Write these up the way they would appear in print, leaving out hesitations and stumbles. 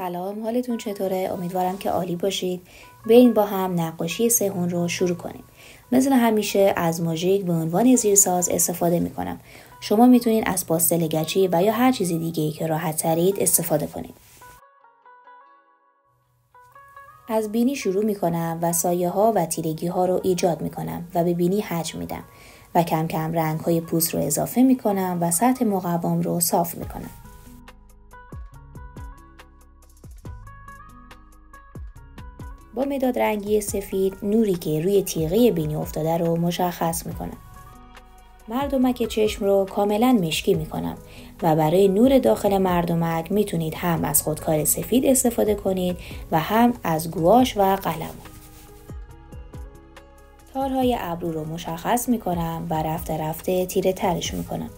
سلام، حالتون چطوره؟ امیدوارم که عالی باشید. بریم با هم نقاشی صحن رو شروع کنیم. مثل همیشه از ماژیک به عنوان زیرساز استفاده میکنم. شما میتونید از پاستل گچی و یا هر چیز دیگه‌ای که راحت ترید استفاده کنید. از بینی شروع میکنم و سایه ها و تیرگی ها رو ایجاد میکنم و به بینی حجم میدم و کم کم رنگ های پوست رو اضافه میکنم و سطح مقوام رو صاف میکنم. با مداد رنگی سفید نوری که روی تیغه بینی افتاده رو مشخص میکنم. مردمک چشم رو کاملا مشکی میکنم و برای نور داخل مردمک میتونید هم از خودکار سفید استفاده کنید و هم از گواش و قلم. تارهای ابرو رو مشخص میکنم و رفته رفته تیره ترش میکنم.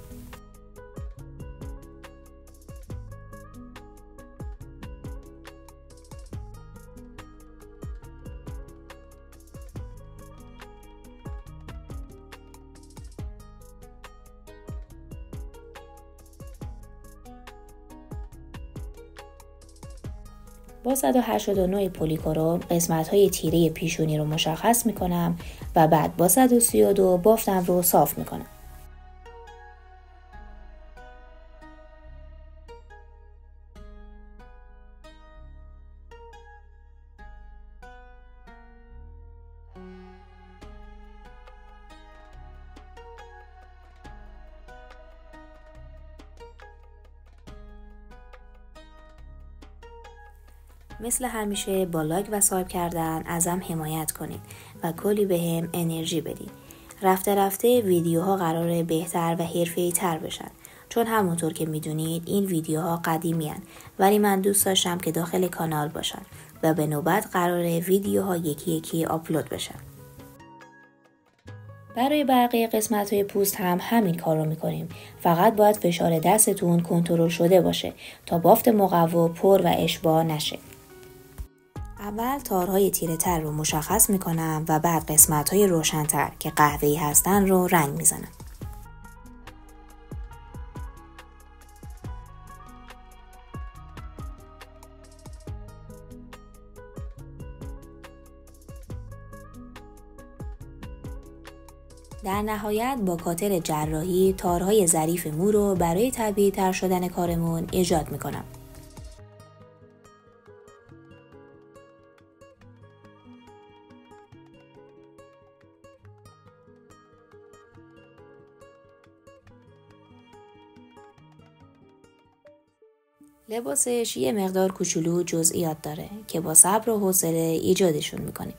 با 189 پلیکروم قسمت‌های تیره پیشونی رو مشخص می‌کنم و بعد با 132 بافتم رو صاف می‌کنم. مثل همیشه با لایک و سابسکرایب کردن ازم حمایت کنید و کلی بهم انرژی بدید. رفته رفته ویدیوها قراره بهتر و حرفه‌ای تر بشن، چون همونطور که میدونید این ویدیوها قدیمی هن، ولی من دوست داشتم که داخل کانال باشن و به نوبت قراره ویدیوها یکی یکی آپلود بشن. برای بقیه قسمت‌های پوست هم همین کار رو می‌کنیم. فقط باید فشار دستتون کنترل شده باشه تا بافت مقوا پر و اشباع نشه. اول تارهای تیره تر رو مشخص میکنم و بعد قسمت‌های روشن‌تر که قهوه‌ای هستن رو رنگ میزنم. در نهایت با کاتر جراحی تارهای ظریف مو رو برای طبیعی تر شدن کارمون ایجاد میکنم. لباسش یه مقدار کوچولو جزئیات داره که با صبر و حوصله ایجادشون میکنیم.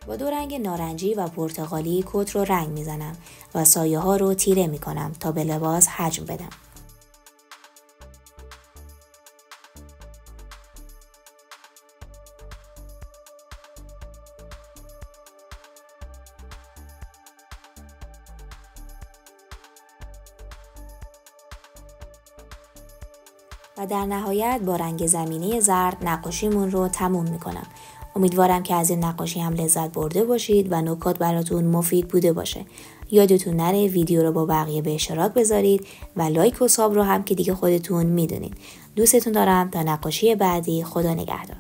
با 2 رنگ نارنجی و پرتقالی کت رو رنگ میزنم و سایه ها رو تیره میکنم تا به لباس حجم بدم. و در نهایت با رنگ زمینی زرد نقاشیمون رو تموم میکنم. امیدوارم که از این نقاشی هم لذت برده باشید و نکات براتون مفید بوده باشه. یادتون نره ویدیو رو با بقیه به اشتراک بذارید و لایک و ساب رو هم که دیگه خودتون میدونید. دوستتون دارم. تا نقاشی بعدی، خدا نگهدار.